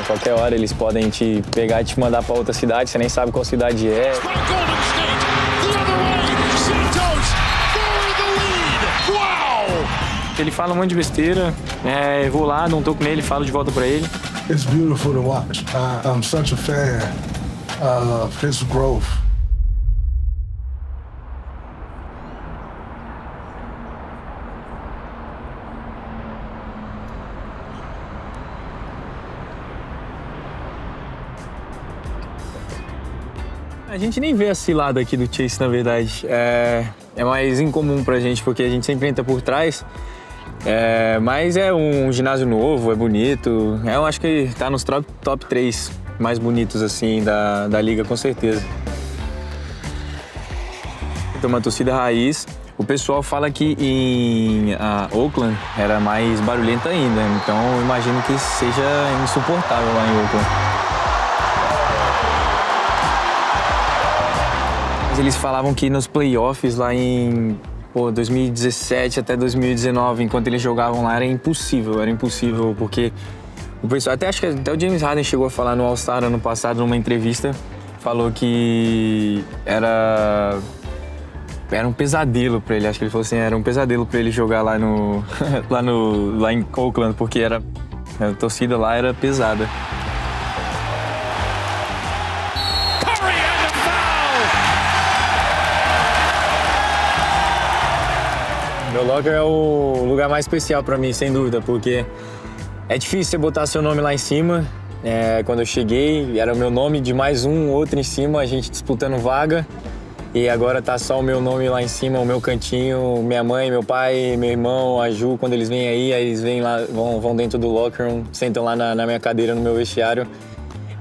qualquer hora eles podem te pegar e te mandar para outra cidade, você nem sabe qual cidade é. Ele fala um monte de besteira, eu vou lá, dou um toco nele, falo de volta para ele. It's beautiful to watch. I'm such a fan of his growth. A gente nem vê esse lado aqui do Chase, na verdade. É mais incomum pra gente, porque a gente sempre entra por trás. Mas é um ginásio novo, é bonito. Eu acho que tá nos top 3 mais bonitos, assim, da liga, com certeza. Tem uma torcida raiz. O pessoal fala que em Oakland era mais barulhenta ainda, então eu imagino que seja insuportável lá em Oakland. Eles falavam que nos playoffs lá em 2017 até 2019, enquanto eles jogavam lá, era impossível, porque o pessoal, acho que até o James Harden chegou a falar no All-Star ano passado, numa entrevista, falou que era um pesadelo pra ele, acho que ele falou assim, era um pesadelo pra ele jogar lá lá em Oakland, porque a torcida lá era pesada. Meu locker é o lugar mais especial pra mim, sem dúvida, porque é difícil você botar seu nome lá em cima. Quando eu cheguei, era o meu nome de mais outro em cima, a gente disputando vaga. E agora tá só o meu nome lá em cima, o meu cantinho, minha mãe, meu pai, meu irmão, a Ju, quando eles vêm aí eles vêm lá, vão dentro do locker room, sentam lá na minha cadeira, no meu vestiário.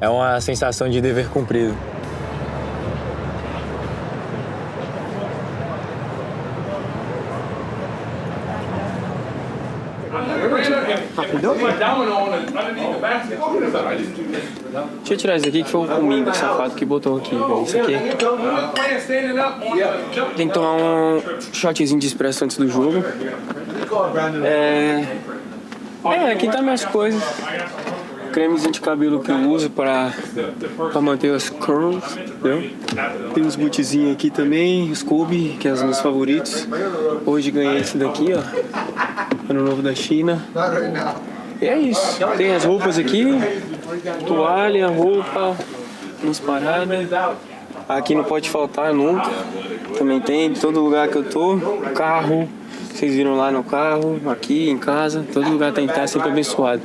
É uma sensação de dever cumprido. Deixa eu tirar isso aqui, que foi o Kuminga, safado, que botou aqui, velho. Isso aqui. Tem que tomar um shotzinho de espresso antes do jogo. Aqui tá minhas coisas. Cremezinho de cabelo que eu uso pra manter as curls, entendeu? Tem uns bootzinhos aqui também, os Kobe, que é os meus favoritos. Hoje ganhei esse daqui, ó. Ano novo da China. E é isso. Tem as roupas aqui, toalha, roupa, umas paradas. Aqui não pode faltar nunca. Também tem, em todo lugar que eu tô. Carro, vocês viram lá no carro, aqui em casa, todo lugar tem que estar sempre abençoado.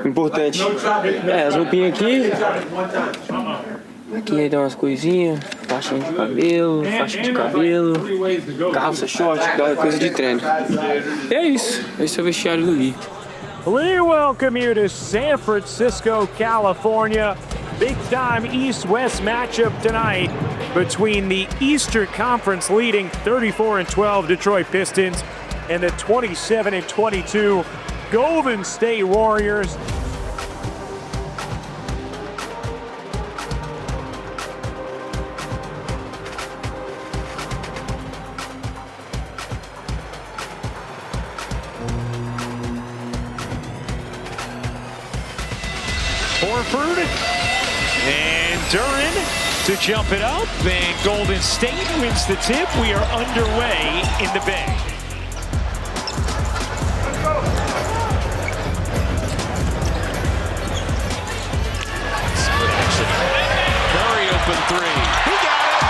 Importante. As roupinhas aqui. Aqui tem umas coisinhas, faixa de cabelo, calça, short, coisa de treino. E é isso. Esse é o vestiário do Lee. We welcome you to San Francisco, California. Big time East-West matchup tonight between the Eastern Conference leading 34-12 Detroit Pistons and the 27-22 Golden State Warriors. Horford and Duren to jump it up, and Golden State wins the tip. We are underway in the Bay. Good action. Curry open three. He got it.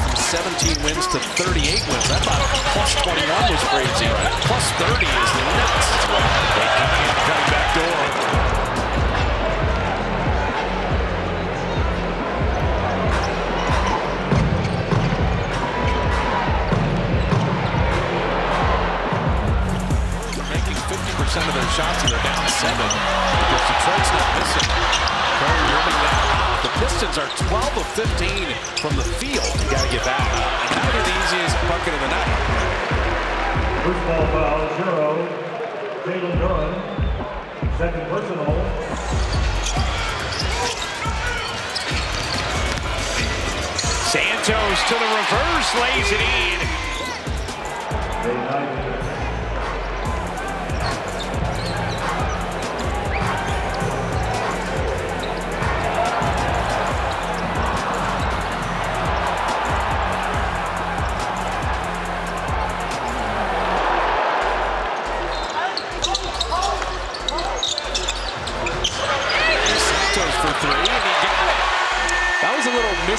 From 17 wins to 38 wins. I thought plus 21 was crazy. Plus 30 is nuts. They cutting back door. Of their shots, and they're down 7 because Detroit's not missing. Curry rimming that. The Pistons are 12 of 15 from the field. You got to get back. And that would be the easiest bucket of the night. First ball foul, zero. Jalen Duren, second personal. Santos to the reverse, lays it in.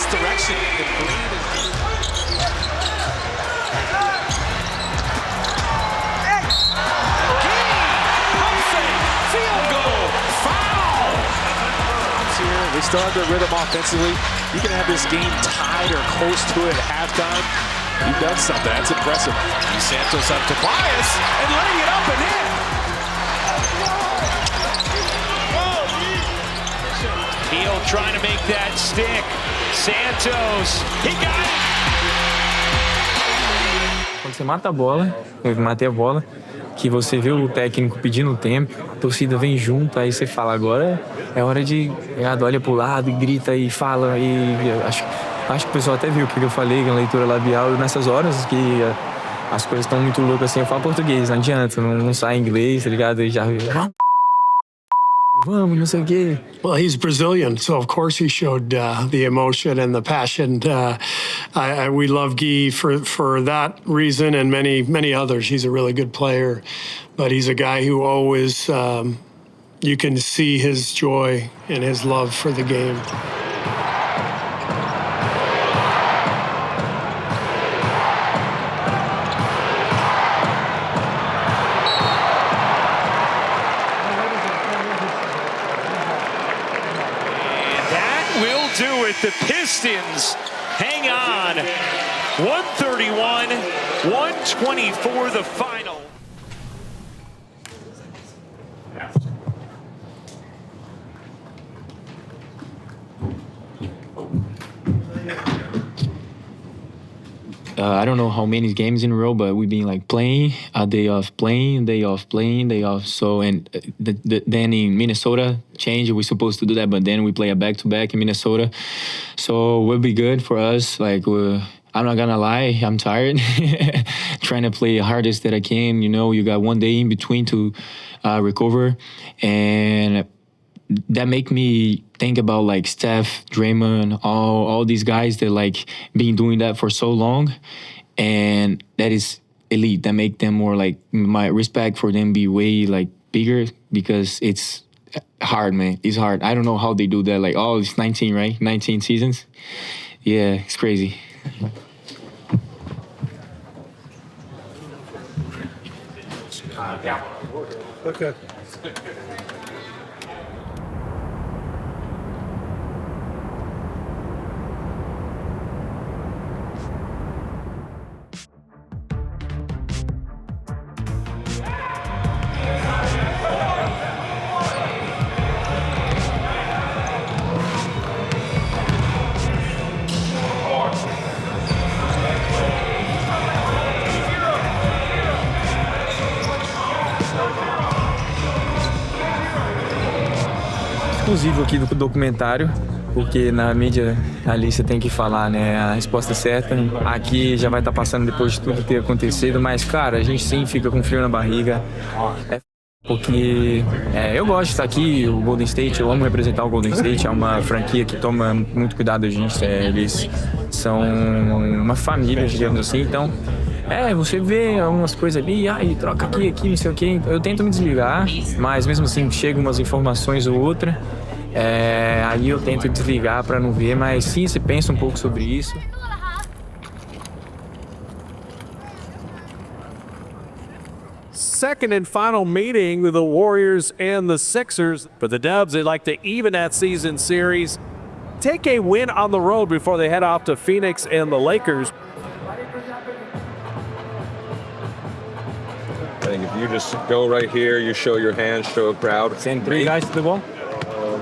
misdirection. The green is... Field goal! Foul! Here, they still have their rhythm offensively. You can have this game tied or close to it at halftime. You've done something. That's impressive. Santos up to Tobias and letting it up and in. Neal trying to make that stick. Santos, he got it. Quando você mata a bola, eu matei a bola, que você vê o técnico pedindo tempo, a torcida vem junto, aí você fala, agora é hora de... olha pro lado e grita e fala, e acho que o pessoal até viu o que eu falei na leitura labial, nessas horas que as coisas estão muito loucas assim, eu falo português, não adianta, não sai inglês, tá ligado? E já... Vamos, não sei o quê. Well, he's Brazilian, so of course he showed the emotion and the passion. We love Guy for that reason and many others. He's a really good player, but he's a guy who always you can see his joy and his love for the game. Do it. The Pistons hang on. 131, 124 the final. I don't know how many games in a row, but we've been like playing, a day off, playing, day off, playing, day off. So, and then in Minnesota, we're supposed to do that, but then we play a back-to-back in Minnesota. So we'll be good for us. Like, I'm not gonna lie, I'm tired. Trying to play the hardest that I can. You know, you got one day in between to recover. And that make me think about like Steph, Draymond, all these guys that like been doing that for so long, and that is elite. That make them more like, my respect for them be way like bigger, because it's hard, man. It's hard. I don't know how they do that. Like, oh, it's 19, right? 19 seasons. Yeah, it's crazy. Okay. Exclusivo aqui do documentário, porque na mídia ali você tem que falar, né, a resposta certa. Aqui já vai estar passando depois de tudo ter acontecido, mas, cara, a gente sim fica com frio na barriga. Porque eu gosto de estar aqui, o Golden State, eu amo representar o Golden State, é uma franquia que toma muito cuidado da gente, eles são uma família, digamos assim, então... você vê algumas coisas ali, troca aqui, não sei o quê. Eu tento me desligar, mas mesmo assim chegam umas informações ou outra. Aí eu tento desligar para não ver, mas sim, você pensa um pouco sobre isso. Second and final meeting with the Warriors and the Sixers. For the Dubs, they'd like to even that season series, take a win on the road before they head off to Phoenix and the Lakers. I think if you just go right here, you show your hands, show a crowd. Send three guys to the ball?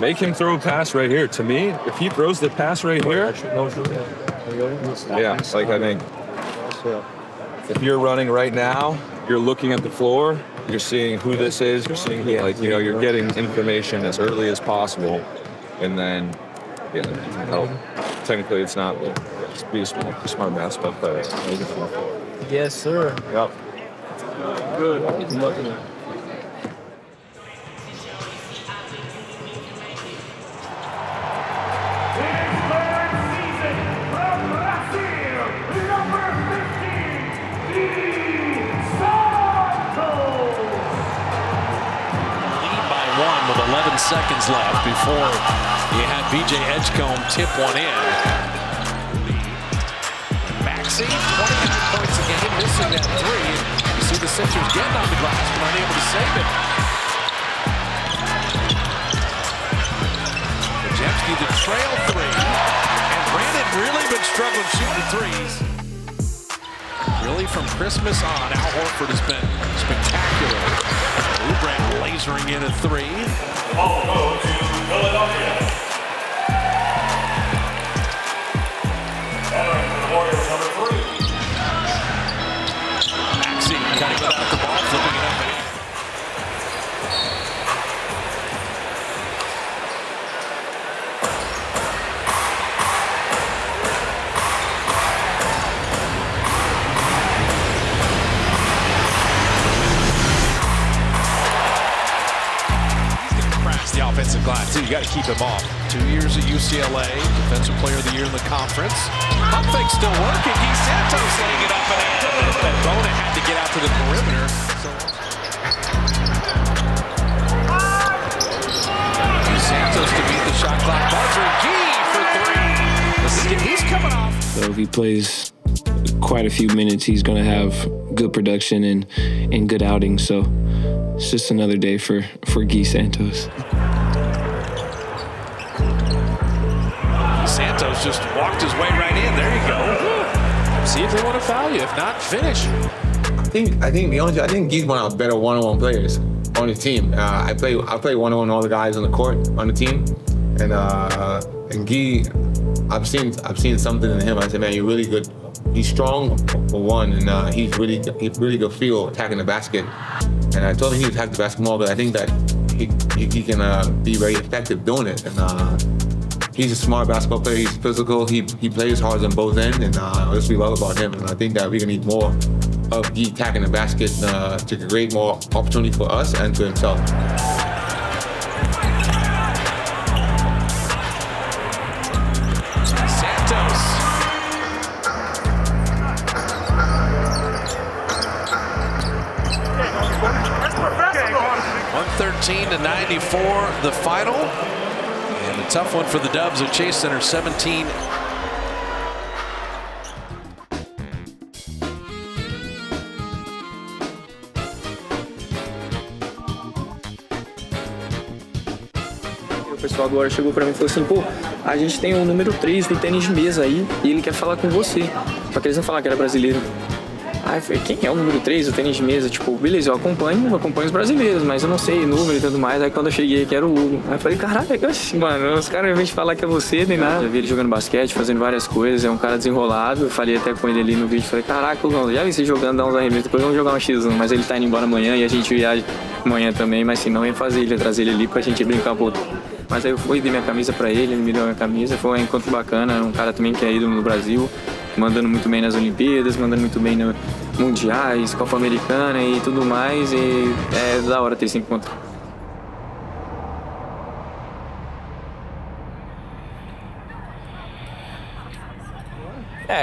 Make him throw a pass right here. To me, if he throws the pass right here, yeah, like I think if you're running right now, you're looking at the floor, you're seeing who this is, you're seeing, like, you know, you're getting information as early as possible, and then, you can help. Technically, it's not, just be a smart basketball player. Yes, sir. Yep. Good. With 11 seconds left before you had B.J. Edgecombe tip one in. Maxey, 29 points a game, missing that three. You see the Sixers getting on the glass, but unable to save it. Podziemski, the trail three. And Brandon really been struggling shooting threes. Really from Christmas on, Al Horford has been spectacular. Oubre lasering in a three. Ball go to Philadelphia. Entering for the Warriors, number 3. Maxey cutting without the ball, flipping it up. The offensive glass, too. You got to keep him off. 2 years at UCLA, Defensive Player of the Year in the conference. Pump fake still working. Guy Santos laying it up and in. Bona had to get out to the perimeter. Guy Santos to beat the shot clock buzzer. Guy for 3. He's coming off. So if he plays quite a few minutes, he's going to have good production and good outings. So it's just another day for Guy Santos. Santos just walked his way right in. There you go. See if they want to foul you. If not, finish. I think Guy's one of our better one-on-one players on the team. I play one-on-one all the guys on the court on the team, and Guy, I've seen something in him. I said, man, you're really good. He's strong for one, and he's really good feel attacking the basket. And I told him he would attack the basketball, but I think that he can be very effective doing it. And he's a smart basketball player. He's physical. He plays hard on both ends, and that's what we love about him. And I think that we're gonna need more of Guy attacking the basket to create more opportunity for us and to himself. Santos. 113-94, the final. And a tough one for the Dubs at Chase Center, 17. O pessoal agora chegou pra mim e falou assim, pô, a gente tem o número 3 do tênis de mesa aí e ele quer falar com você. Só que eles não falaram que era brasileiro. Aí eu falei, quem é o número 3 do tênis de mesa? Tipo, beleza, eu acompanho os brasileiros, mas eu não sei o número e tudo mais. Aí quando eu cheguei aqui era o Lugo. Aí eu falei, caralho, mano, os caras vêm te falar que é você, nem nada. Eu vi ele jogando basquete, fazendo várias coisas, é um cara desenrolado. Eu falei até com ele ali no vídeo, falei, caraca, Lugão, já vi você jogando, dar uns arremessos, depois vamos jogar um X1. Mas ele tá indo embora amanhã e a gente viaja amanhã também, mas se não, ia fazer ele, trazer ele ali pra gente brincar um pouco. Mas aí eu fui, dei minha camisa pra ele me deu a minha camisa, foi um encontro bacana, um cara também que é ídolo no Brasil, mandando muito bem nas Olimpíadas, mandando muito bem no Mundiais, Copa Americana e tudo mais, e é da hora ter esse encontro.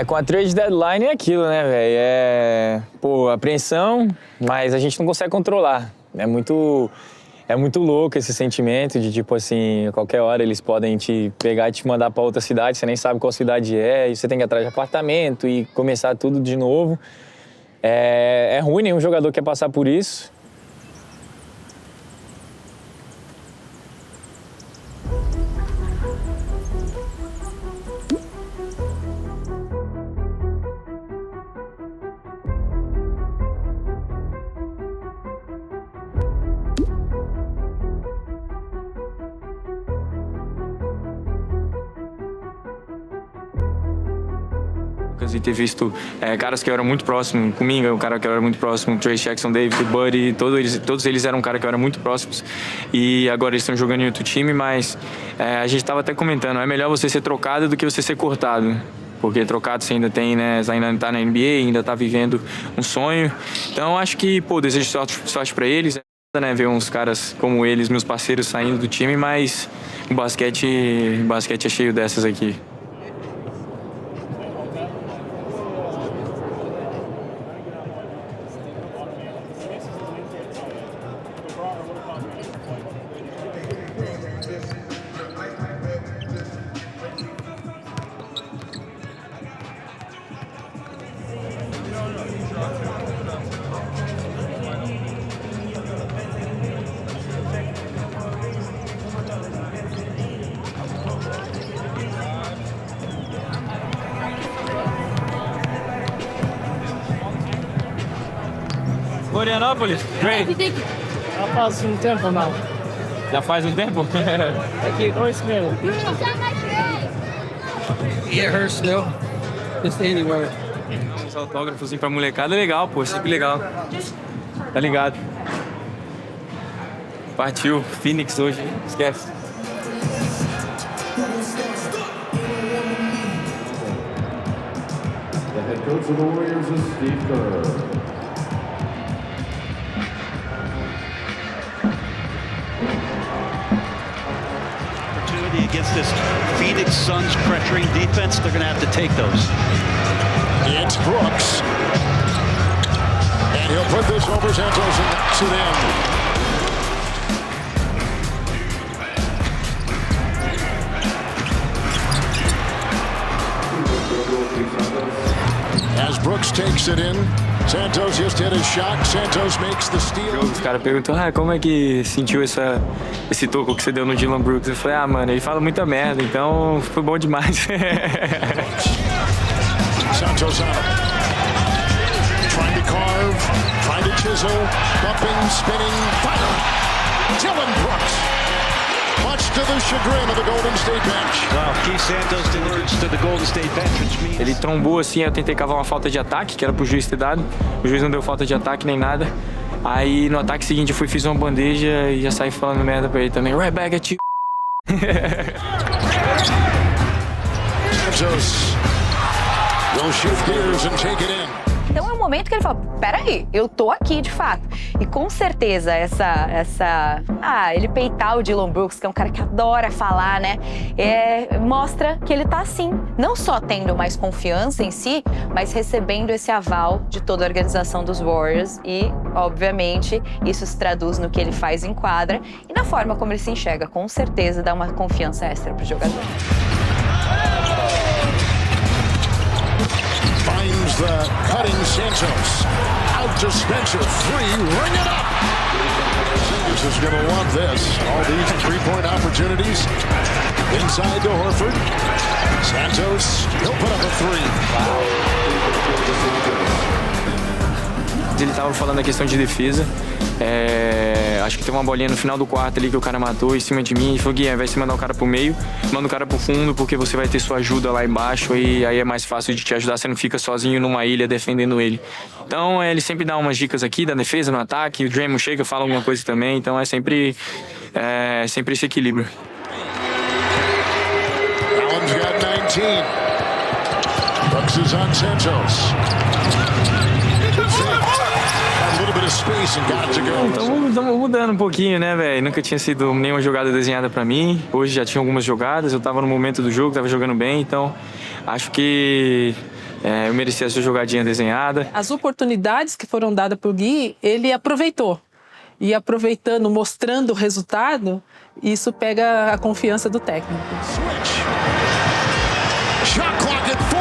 Com a trade deadline é aquilo, né, velho? Apreensão, mas a gente não consegue controlar. É muito louco esse sentimento de, tipo assim, a qualquer hora eles podem te pegar e te mandar para outra cidade, você nem sabe qual cidade é, e você tem que ir atrás de apartamento e começar tudo de novo. É ruim, nenhum jogador quer passar por isso. E ter visto caras que eu era muito próximo, comigo, um cara que eu era muito próximo, Trey Jackson, David, Buddy, todos eles eram um cara que eu era muito próximos, e agora eles estão jogando em outro time, mas a gente estava até comentando, é melhor você ser trocado do que você ser cortado, porque trocado você ainda tem, né, você ainda está na NBA, ainda está vivendo um sonho, então acho que, desejo sorte para eles, né, ver uns caras como eles, meus parceiros, saindo do time, mas o basquete é cheio dessas aqui. Florianópolis? Great. Já faz um tempo, não. Já faz um tempo? Aqui, 2 meses. It hurts still. Just anywhere. Uns autógrafos assim pra molecada é legal, pô, sempre legal. Tá ligado? Partiu, Phoenix hoje, esquece. The head coach of the Warriors is Steve Kerr. Against this Phoenix Suns pressuring defense, they're going to have to take those. It's Brooks. And he'll put this over Santos and knocks it in. As Brooks takes it in, Santos just hit a shot. Santos makes the steal. Os caras perguntam, como é que sentiu esse toco que você deu no Dillon Brooks? Eu falei, mano, ele fala muita merda, então foi bom demais. Santos out. Trying to carve, trying to chisel, bumping, spinning, fire. Dillon Brooks. Much to the chagrin of the Golden State bench. Well, Keith Santos delivers to the Golden State bench, which means... Ele trombou assim, eu tentei cavar uma falta de ataque, que era pro juiz ter dado. O juiz não deu falta de ataque nem nada. Aí no ataque seguinte eu fiz uma bandeja e já saí falando merda pra ele também. Right back at you. Santos will shift gears and take it in. Então é um momento que ele fala, peraí, eu tô aqui de fato. E com certeza ele peitar o Dillon Brooks, que é um cara que adora falar, né? Mostra que ele tá assim, não só tendo mais confiança em si, mas recebendo esse aval de toda a organização dos Warriors. E, obviamente, isso se traduz no que ele faz em quadra e na forma como ele se enxerga. Com certeza dá uma confiança extra pro jogador. Finds the cutting Santos. Out to Spencer. 3, ring it up. Sanders is going to love this. All these three-point opportunities. Inside to Horford. Santos, he'll put up a 3. Ele tava falando da questão de defesa. Acho que tem uma bolinha no final do quarto ali que o cara matou em cima de mim e falou, Gui, ao invés de você mandar o cara pro meio, manda o cara pro fundo, porque você vai ter sua ajuda lá embaixo e aí é mais fácil de te ajudar, você não fica sozinho numa ilha defendendo ele. Então ele sempre dá umas dicas aqui da defesa, no ataque, o Draymond chega, fala alguma coisa também, então é sempre esse equilíbrio. Allen's got 19. Brooks is on Santos. Estamos mudando um pouquinho, né, velho? Nunca tinha sido nenhuma jogada desenhada pra mim. Hoje já tinha algumas jogadas, eu tava no momento do jogo, tava jogando bem, então acho que eu merecia essa jogadinha desenhada. As oportunidades que foram dadas pro Gui, ele aproveitou. E aproveitando, mostrando o resultado, isso pega a confiança do técnico. Shot clock at 4.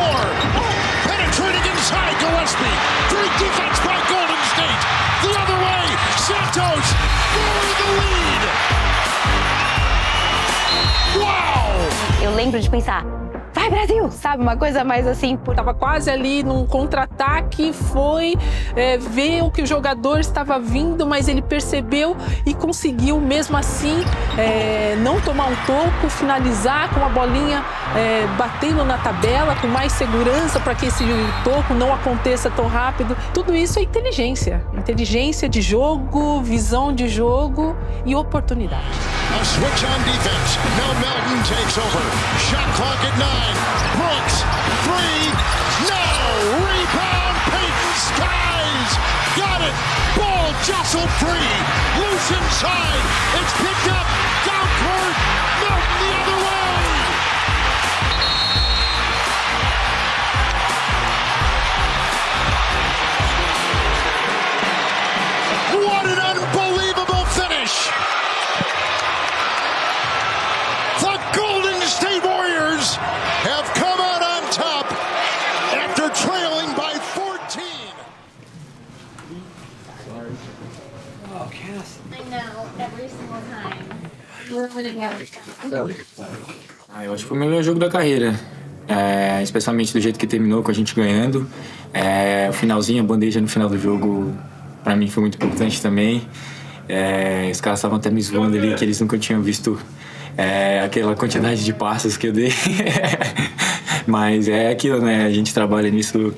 Penetrating inside Gillespie. Great defense by Golden State. The other way, Santos for the lead. Wow! Eu lembro de pensar, vai Brasil, sabe? Uma coisa mais assim. Tava quase ali num contra-ataque, foi ver o que o jogador estava vindo, mas ele percebeu e conseguiu mesmo assim não tomar um toco, finalizar com a bolinha batendo na tabela com mais segurança para que esse toco não aconteça tão rápido. Tudo isso é inteligência de jogo, visão de jogo e oportunidade. A switch on defense. Now Melton takes over. Shot clock at 9. Brooks, 3. No! Rebound, Peyton Skies! Got it! Ball jostled free. Loose inside. It's picked up. Down court. Melton the other way. What an unbelievable finish! The Golden State Warriors have come out on top after trailing by 14. Oh, Cass. I know, every single time. We're winning every time. Eu acho que foi o melhor jogo da carreira. Especialmente do jeito que terminou, com a gente ganhando. O finalzinho, a bandeja no final do jogo para mim foi muito importante também. Os caras estavam até me zoando ali, que eles nunca tinham visto aquela quantidade de passes que eu dei. Mas é aquilo, né? A gente trabalha nisso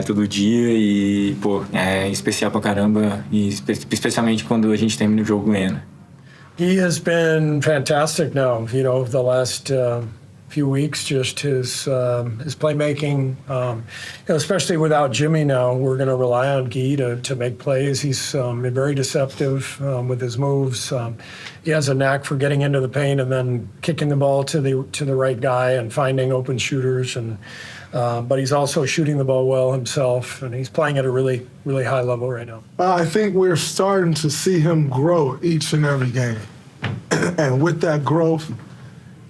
todo dia e, pô, é especial pra caramba, e especialmente quando a gente termina o jogo ganhando. He has been fantastic now, over the last few weeks, just his playmaking, especially without Jimmy now, we're going to rely on Guy to make plays. He's been very deceptive with his moves. He has a knack for getting into the paint and then kicking the ball to the right guy and finding open shooters. But he's also shooting the ball well himself, and he's playing at a really, really high level right now. I think we're starting to see him grow each and every game. And with that growth,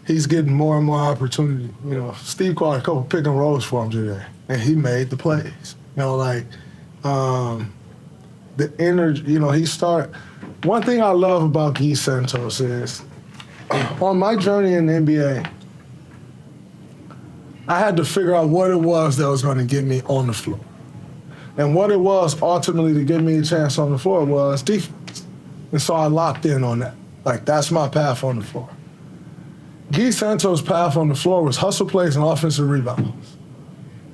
he's getting more and more opportunity. Steve called a couple pick and rolls for him today, and he made the plays. The energy, he started. One thing I love about Guy Santos is, on my journey in the NBA, I had to figure out what it was that was going to get me on the floor. And what it was ultimately to give me a chance on the floor was defense. And so I locked in on that. That's my path on the floor. Guy Santos' path on the floor was hustle plays and offensive rebounds.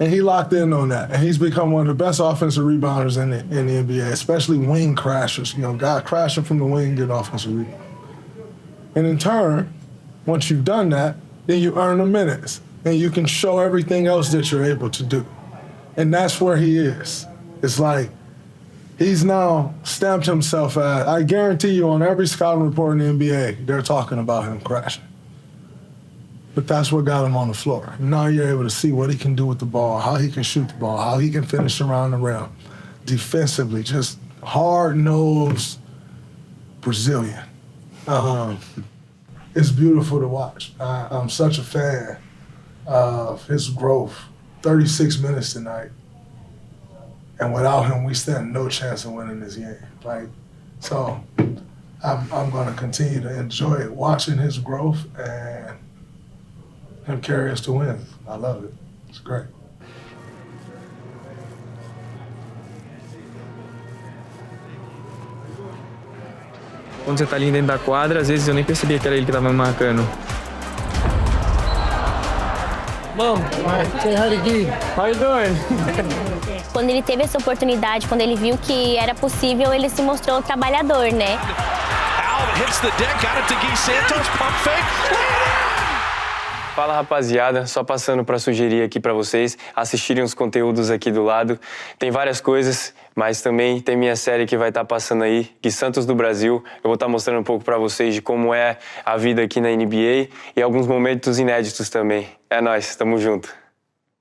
And he locked in on that. And he's become one of the best offensive rebounders in the NBA, especially wing crashers. Guy crashing from the wing, get offensive rebound. And in turn, once you've done that, then you earn the minutes. And you can show everything else that you're able to do. And that's where he is. It's like he's now stamped himself as, I guarantee you on every scouting report in the NBA, they're talking about him crashing. But that's what got him on the floor. Now you're able to see what he can do with the ball, how he can shoot the ball, how he can finish around the rim. Defensively, just hard-nosed Brazilian. It's beautiful to watch. I'm such a fan of his growth. 36 minutes tonight. And without him, we stand no chance of winning this game. So I'm going to continue to enjoy watching his growth and him carry us to win. I love it. It's great. Quando você tá ali dentro da quadra, às vezes eu nem percebia que era ele que tava me marcando. Mom, say hi to Guy. How you doing? Quando ele teve essa oportunidade, quando ele viu que era possível, ele se mostrou trabalhador, né? Al hits the deck, got it to Guy Santos, pump fake. Fala, rapaziada, só passando para sugerir aqui para vocês assistirem os conteúdos aqui do lado. Tem várias coisas, mas também tem minha série que vai estar passando aí, Gui Santos do Brasil. Eu vou estar mostrando um pouco para vocês de como é a vida aqui na NBA e alguns momentos inéditos também. É nóis, tamo junto.